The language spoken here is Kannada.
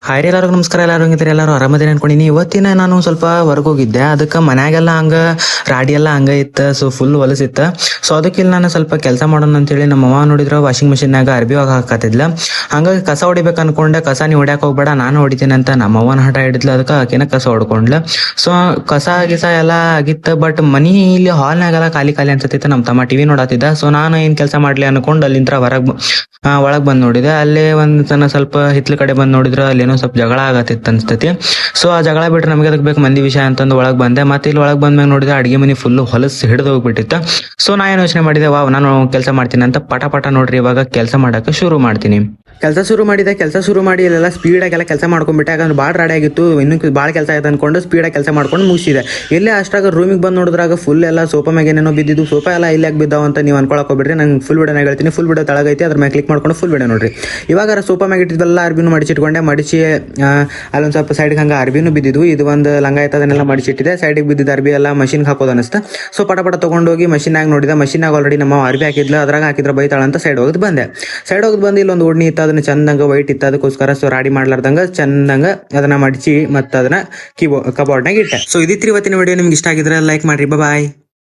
ಹಾಯ್ ರೀ ಎಲ್ಲರಿಗೂ ನಮಸ್ಕಾರ. ಎಲ್ಲರೂ ಹಂಗಿದ್ರೆ ಎಲ್ಲರೂ ಆರಾಮದೇನೆ ಅನ್ಕೊಂಡಿನಿ. ಇವತ್ತಿನ ನಾನು ಸ್ವಲ್ಪ ಹೊರಗೆ ಹೋಗಿದ್ದೆ, ಅದಕ್ಕೆ ಮನ್ಯಾಗೆಲ್ಲ ಹಂಗ ರಾಡಿ ಎಲ್ಲ ಹಂಗ ಇತ್ತು, ಸೊ ಫುಲ್ ಹೊಲಸಿತ್ತ. ಸೊ ಅದಕ್ಕೆ ಇಲ್ಲಿ ನಾನು ಸ್ವಲ್ಪ ಕೆಲಸ ಮಾಡೋಣ ಅಂತೇಳಿ ನಮ್ಮ ಅವ್ವ ನೋಡಿದ್ರೆ ವಾಷಿಂಗ್ ಮಿಷಿನ್ನಾಗ ಅರ್ಬಿ ಹಾಕತ್ತಿದ್ಲ. ಹಂಗಾಗಿ ಕಸ ಹೊಡಿಬೇಕು ಅನ್ಕೊಂಡೆ. ಕಸ ನೀ ಹೊಡ್ಯಾಕ ಹೋಗ್ಬೇಡ, ನಾನು ಹೊಡಿತೀನಿ ಅಂತ ನಮ್ಮ ಅವ್ವನ ಹಠ ಹಿಡಿದ್ಲು. ಅದಕ್ಕೆ ಆಕಿನ ಕಸ ಹೊಡ್ಕೊಂಡ್ಲ. ಸೊ ಕಸ ಗಿಸ ಎಲ್ಲ ಆಗಿತ್ತು, ಬಟ್ ಮನಿ ಇಲ್ಲಿ ಹಾಲ್ನಾಗೆಲ್ಲ ಖಾಲಿ ಖಾಲಿ ಅನ್ಸತ್ತಿತ್ತು. ನಮ್ಮ ತಮ್ಮ ಟಿವಿ ನೋಡತ್ತಿದ್ದ. ಸೊ ನಾನು ಏನ್ ಕೆಲಸ ಮಾಡ್ಲಿ ಅನ್ಕೊಂಡು ಅಲ್ಲಿಂದ ಒಳಗ್ ಬಂದ್ ನೋಡಿದೆ. ಅಲ್ಲೇ ಒಂದ್ ತನ ಸ್ವಲ್ಪ ಹಿತ್ಲ ಕಡೆ ಬಂದ್ ನೋಡಿದ್ರ ಅಲ್ಲೇನೋ ಸ್ವಲ್ಪ ಜಗಳ ಆಗತ್ತಿತ್ತು ಅನ್ಸ್ತತಿ. ಸೊ ಆ ಜಗಳ ಬಿಟ್ರೆ ನಮಗೆ ಅದಕ್ಕೆ ಬೇಕು ಮಂದಿ ವಿಷಯ ಅಂತಂದು ಒಳಗ್ ಬಂದೆ. ಮತ್ತೆ ಇಲ್ಲಿ ಒಳಗ್ ಬಂದ್ಮ್ಯಾಗ ನೋಡಿದ್ರೆ ಅಡಿಗೆ ಮನಿ ಫುಲ್ ಹೊಲಸ್ ಹಿಡಿದು ಹೋಗ್ಬಿಟ್ಟಿತ್ತು. ಸೊ ನಾ ಏನು ಯೋಚನೆ ಮಾಡಿದೆ, ವಾವ್ ನಾನು ಕೆಲಸ ಮಾಡ್ತೀನಿ ಅಂತ ಪಟ ಪಟ ನೋಡ್ರಿ ಇವಾಗ ಕೆಲಸ ಮಾಡಕ್ಕೆ ಶುರು ಮಾಡ್ತೀನಿ. ಕೆಲಸ ಶುರು ಮಾಡಿ ಇಲ್ಲೆಲ್ಲ ಸ್ಪೀಡಾಗೆಲ್ಲ ಕೆಲಸ ಮಾಡ್ಕೊಂಡ್ಬಿಟ್ಟೆ. ಯಾಕಂದ್ರೆ ಭಾಳ ರೆಡಿ ಆಗಿತ್ತು, ಇನ್ನೂ ಭಾಳ ಕೆಲಸ ಆಯ್ತು ಅನ್ಕೊಂಡು ಸ್ಪೀಡಾಗಿ ಕೆಲಸ ಮಾಡ್ಕೊಂಡು ಮುಗಿಸಿದೆ. ಇಲ್ಲೇ ಅಷ್ಟಾಗ ರೂಮಿಗೆ ಬಂದು ನೋಡಿದ್ರಾಗ ಫುಲ್ ಎಲ್ಲ ಸೋಫಾ ಮ್ಯಾಗ ಏನೇನೋ ಬಿದ್ದಿದ್ದು. ಸೋಫಾ ಎಲ್ಲ ಇಲ್ಲಿ ಬಿದ್ದಾವ ಅಂತ ನೀವು ಅನ್ಕೊಳಕ್ ಹೋಗ್ಬಿಡ್ರಿ. ನಂಗೆ ಫುಲ್ ವಿಡಿಯೋನ ಹೇಳ್ತೀನಿ. ಫುಲ್ ವಿಡಿಯೋ ತಳಗೈತಿ, ಅದ್ರ ಮೇಲೆ ಕ್ಲಿಕ್ ಮಾಡ್ಕೊಂಡು ಫುಲ್ ವಿಡಿಯೋ ನೋಡ್ರಿ. ಇವಾಗ ಸೋಫಾ ಮ್ಯಾಗ ಇಟ್ಟಿದ್ದೆಲ್ಲ ಅರ್ಬಿನೂ ಮಡಿಸಿ ಅಲ್ಲೊಂದು ಸ್ವಲ್ಪ ಸೈಡ್ಗೆ ಹಂಗೆ ಅರ್ಬಿನೂ ಬಿದ್ದಿದ್ವು. ಇದು ಒಂದು ಲಂಗ ಆಯ್ತು, ಅದನ್ನೆಲ್ಲ ಮಡಿಸಿಟ್ಟಿದೆ. ಸೈಡಿಗೆ ಬಿದ್ದಿದ್ದ ಅರ್ಬಿ ಎಲ್ಲ ಮಷಿನ್ಗೆ ಹಾಕೋದು ಅನಿಸ್ತಾ. ಸೊ ಪಟ ಪಟ ತೊಗೊಂಡೋಗಿ ಮಷಿನಾಗ ನೋಡಿದೆ. ಮಷಿನಾಗ ಆಲ್ರೆಡಿ ನಮ್ಮ ಅರ್ಬಿ ಹಾಕಿದ್ಲು, ಅದ್ರಾಗ ಹಾಕಿದ್ರೆ ಬೈತಾಳ ಅಂತ ಸೈಡ್ ಹೋಗಿ ಬಂದೆ. ಬಂದು ಇಲ್ಲೊಂದು ಓಡ್ನಿ ಇತ್ತು, ಅದನ್ನ ಚಂದಂಗ ವೈಟ್ ಇತ್ತು. ಅದಕ್ಕೋಸ್ಕರ ಸೊ ರಾಡಿ ಮಾಡ್ಲಾರ್ದಂಗ ಚಂದಂಗ ಅದನ್ನ ಮಡಿಸಿ ಮತ್ತೆ ಅದನ್ನ ಕಬೋರ್ಡ್ನಾಗ ಇಟ್ಟೆ. ಸೊ ಇದಿತ್ರಿ ಇವತ್ತಿನ ವಿಡಿಯೋ. ನಿಮ್ಗೆ ಇಷ್ಟ ಆಗಿದ್ರೆ ಲೈಕ್ ಮಾಡ್ರಿ. ಬಾಯ್.